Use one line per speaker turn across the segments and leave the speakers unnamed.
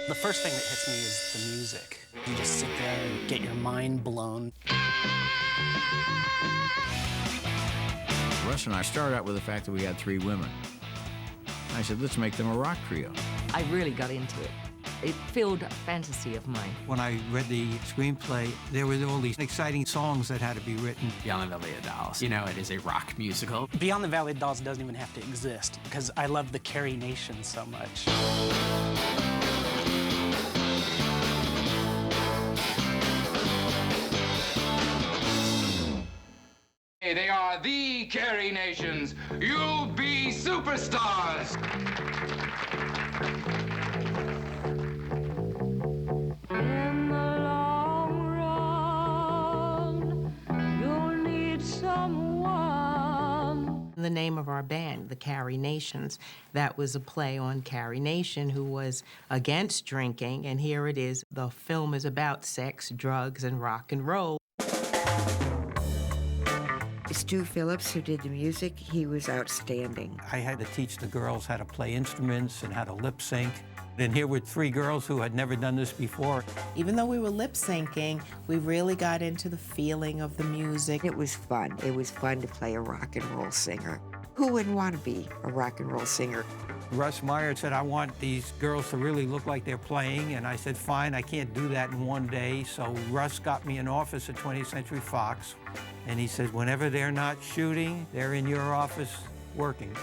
The first thing that hits me is the music. You just sit there and get your mind blown.
Russ and I started out with the fact that we had 3 women. I said, let's make them a rock trio.
I really got into it. It filled a fantasy of mine.
When I read the screenplay, there were all these exciting songs that had to be written.
Beyond the Valley of Dolls. You know, it is a rock musical.
Beyond the Valley of Dolls doesn't even have to exist because I love the Carrie Nation so much.
They are the Carrie Nations. You'll be superstars.
In the long run, you'll need someone.
The name of our band, the Carrie Nations, that was a play on Carrie Nation, who was against drinking, and here it is. The film is about sex, drugs, and rock and roll.
Stu Phillips, who did the music, he was outstanding.
I had to teach the girls how to play instruments and how to lip sync. And here were 3 girls who had never done this before.
Even though we were lip syncing, we really got into the feeling of the music.
It was fun. It was fun to play a rock and roll singer. Who wouldn't want to be a rock and roll singer?
Russ Meyer said, I want these girls to really look like they're playing. And I said, fine, I can't do that in one day. So Russ got me an office at 20th Century Fox. And he said, whenever they're not shooting, they're in your office working.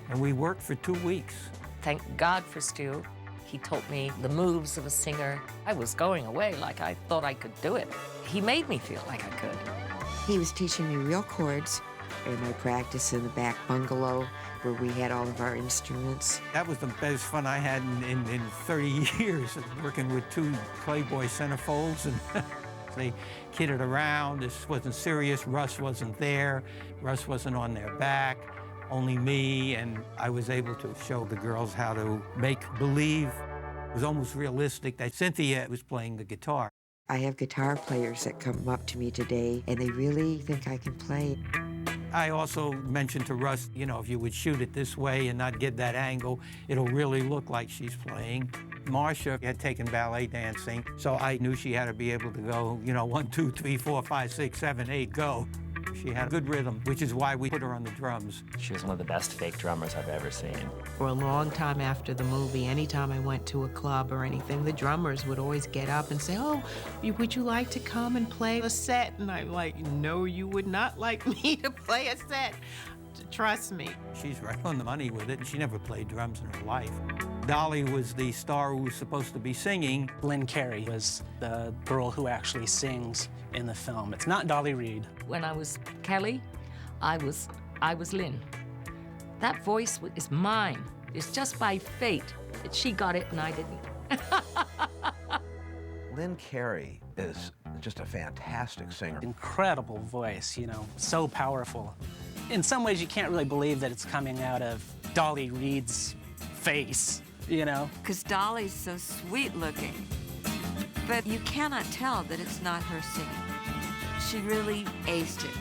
And we worked for 2 weeks.
Thank God for Stu. He taught me the moves of a singer. I was going away like I thought I could do it. He made me feel like I could.
He was teaching me real chords, and I practiced in the back bungalow where we had all of our instruments.
That was the best fun I had in 30 years of working with 2 Playboy centerfolds. And they kidded around. This wasn't serious. Russ wasn't there. Russ wasn't on their back. Only me, and I was able to show the girls how to make believe. It was almost realistic that Cynthia was playing the guitar.
I have guitar players that come up to me today, and they really think I can play.
I also mentioned to Russ, you know, if you would shoot it this way and not get that angle, it'll really look like she's playing. Marcia had taken ballet dancing, so I knew she had to be able to go, you know, 1, 2, 3, 4, 5, 6, 7, 8, go. She had a good rhythm, which is why we put her on the drums.
She was one of the best fake drummers I've ever seen.
For a long time after the movie, anytime I went to a club or anything, the drummers would always get up and say, oh, would you like to come and play a set? And I'm like, no, you would not like me to play a set. Trust me.
She's right on the money with it, and she never played drums in her life. Dolly was the star who was supposed to be singing.
Lynn Carey was the girl who actually sings in the film. It's not Dolly Reed.
When I was Kelly, I was Lynn. That voice is mine. It's just by fate that she got it and I didn't.
Lynn Carey is just a fantastic singer.
Incredible voice, you know, so powerful. In some ways, you can't really believe that it's coming out of Dolly Reed's face, you know?
Because Dolly's so sweet looking. But you cannot tell that it's not her singing. She really aced it.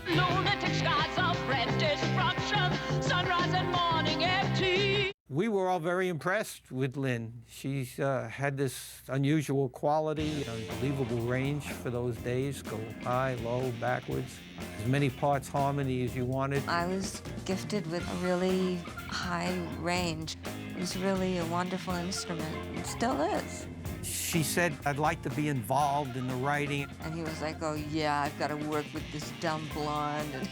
Lunatic skies of red destruction, sunrise and morning empty.
We were all very impressed with Lynn. She's had this unusual quality, unbelievable range for those days, go high, low, backwards, as many parts harmony as you wanted.
I was gifted with a really high range. It was really a wonderful instrument. It still is.
She said, I'd like to be involved in the writing.
And he was like, oh yeah, I've got to work with this dumb blonde.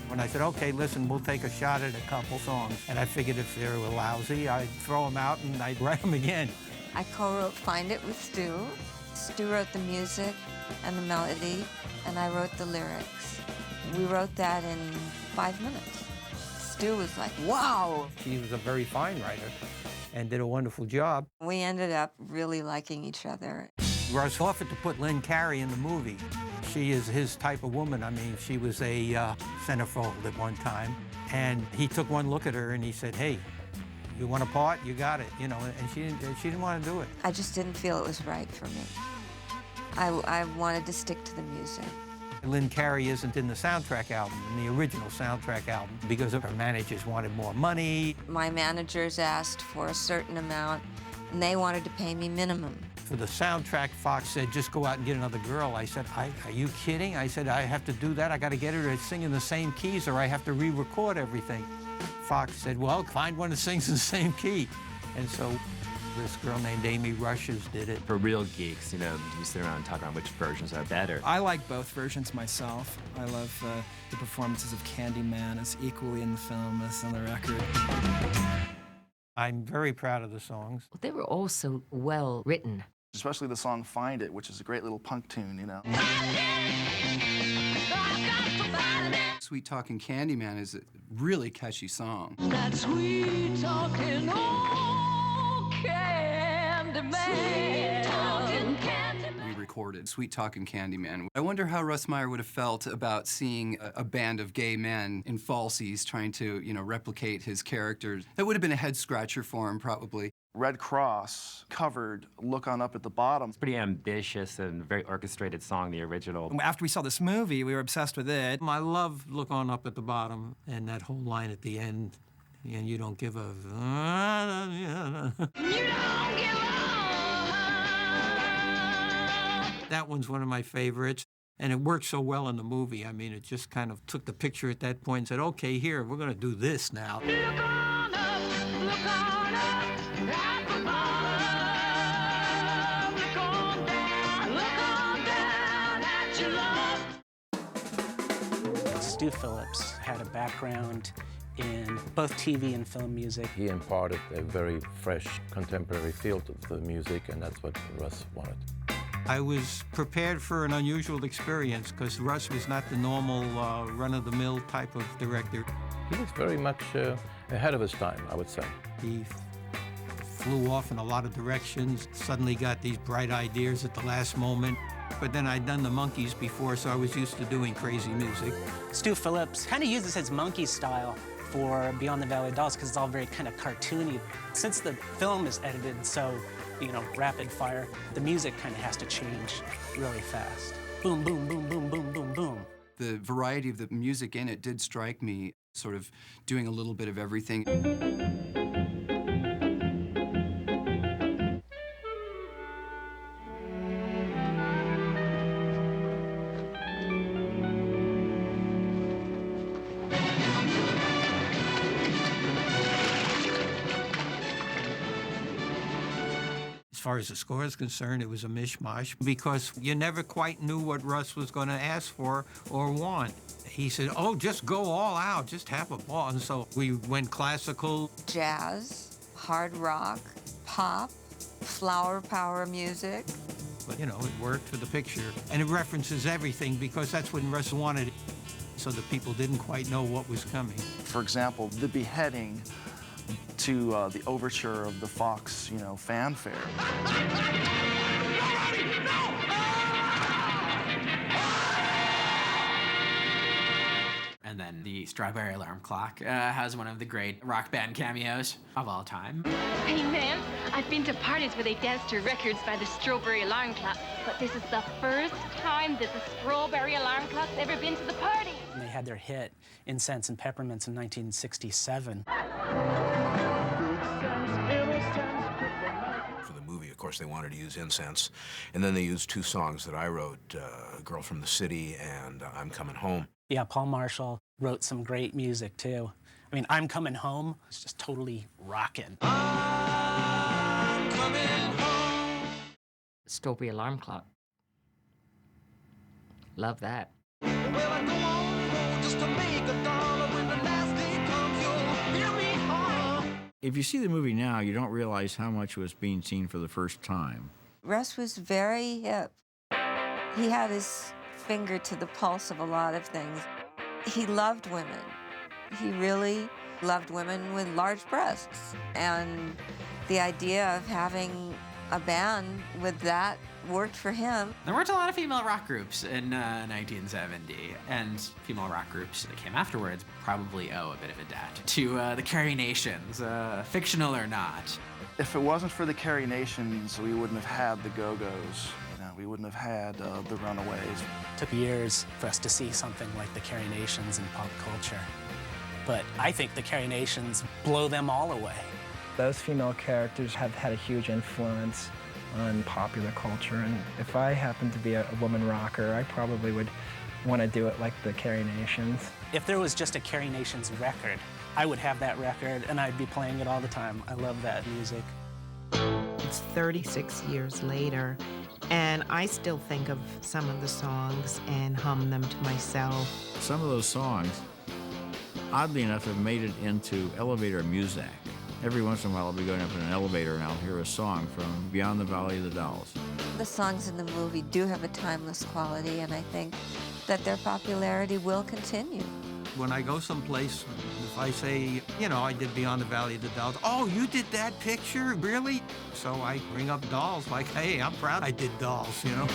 When I said, okay, listen, we'll take a shot at a couple songs. And I figured if they were lousy, I'd throw them out and I'd write them again.
I co-wrote Find It with Stu. Stu wrote the music and the melody, and I wrote the lyrics. We wrote that in 5 minutes. Stu was like, wow.
She was a very fine writer and did a wonderful job.
We ended up really liking each other.
Russ offered to put Lynn Carey in the movie. She is his type of woman. I mean, she was a centerfold at one time. And he took one look at her and he said, hey, you want a part? You got it, and she didn't want to do it.
I just didn't feel it was right for me. I wanted to stick to the music.
Lynn Carey isn't in the soundtrack album, in the original soundtrack album, because her managers wanted more money.
My managers asked for a certain amount, and they wanted to pay me minimum.
For the soundtrack, Fox said, just go out and get another girl. I said, are you kidding? I said, I have to do that? I got to get her to sing in the same keys or I have to re-record everything. Fox said, well, find one that sings in the same key. And so this girl named Amy Rushes did it.
For real geeks, you know, we sit around and talk about which versions are better.
I like both versions myself. I love the performances of Candyman as equally in the film as on the record.
I'm very proud of the songs.
They were also well written.
Especially the song Find It, which is a great little punk tune, you know.
Sweet Talkin' Candyman is a really catchy song.
That sweet talking, oh, Candyman. Sweet talking Candyman.
We recorded Sweet Talkin' Candyman. I wonder how Russ Meyer would have felt about seeing a band of gay men in falsies trying to, you know, replicate his characters. That would have been a head-scratcher for him, probably.
Red Cross covered Look On Up at the Bottom.
It's a pretty ambitious and very orchestrated song, the original.
After we saw this movie, we were obsessed with it.
I love Look On Up at the Bottom and that whole line at the end, and you don't give a...
You don't give
That one's one of my favorites, and it worked so well in the movie. I mean, it just kind of took the picture at that point and said, okay, here, we're going to do this now.
Look on up, look on up.
Stu Phillips had a background in both TV and film music.
He imparted a very fresh, contemporary feel to the music, and that's what Russ wanted.
I was prepared for an unusual experience because Russ was not the normal run-of-the-mill type of director.
He was very much ahead of his time, I would say.
He flew off in a lot of directions, suddenly got these bright ideas at the last moment. But then I'd done the Monkees before, so I was used to doing crazy music.
Stu Phillips kind of uses his monkey style for Beyond the Valley of Dolls because it's all very kind of cartoony. Since the film is edited so, you know, rapid fire, the music kind of has to change really fast. Boom, boom, boom, boom, boom, boom, boom.
The variety of the music in it did strike me, sort of doing a little bit of everything.
As far as the score is concerned, it was a mishmash because you never quite knew what Russ was going to ask for or want. He said, oh, just go all out, just have a ball. And so we went classical.
Jazz, hard rock, pop, flower power music.
But, you know, it worked for the picture. And it references everything because that's what Russ wanted, so the people didn't quite know what was coming.
For example, the beheading to the overture of the Fox, you know, fanfare.
And then the Strawberry Alarm Clock has one of the great rock band cameos of all time.
Hey, man, I've been to parties where they dance to records by the Strawberry Alarm Clock, but this is the first time that the Strawberry Alarm Clock's ever been to the party.
And they had their hit, Incense and Peppermints, in 1967.
For the movie, of course, they wanted to use Incense, and then they used two songs that I wrote, Girl from the City and I'm Coming Home.
Yeah, Paul Marshall wrote some great music, too. I mean, I'm Coming Home is just totally rockin'.
I'm coming home. Strawberry Alarm Clock. Love that.
Well, I go on the road just to make $1 when the last day comes, you'll hear me hum.
If you see the movie now, you don't realize how much was being seen for the first time.
Russ was very hip. He had his finger to the pulse of a lot of things. He loved women. He really loved women with large breasts. And the idea of having a band with that worked for him.
There weren't a lot of female rock groups in 1970, and female rock groups that came afterwards probably owe a bit of a debt to the Carrie Nations, fictional or not.
If it wasn't for the Carrie Nations, we wouldn't have had the Go-Go's. You know, we wouldn't have had the Runaways.
It took years for us to see something like the Carrie Nations in pop culture. But I think the Carrie Nations blow them all away.
Those female characters have had a huge influence on popular culture, and if I happened to be a woman rocker, I probably would want to do it like the Carrie Nations.
If there was just a Carrie Nations record, I would have that record and I'd be playing it all the time. I love that music.
It's 36 years later, and I still think of some of the songs and hum them to myself.
Some of those songs, oddly enough, have made it into elevator music. Every once in a while I'll be going up in an elevator and I'll hear a song from Beyond the Valley of the Dolls.
The songs in the movie do have a timeless quality, and I think that their popularity will continue.
When I go someplace, if I say, you know, I did Beyond the Valley of the Dolls, oh, you did that picture? Really? So I bring up Dolls, like, hey, I'm proud I did Dolls, you know?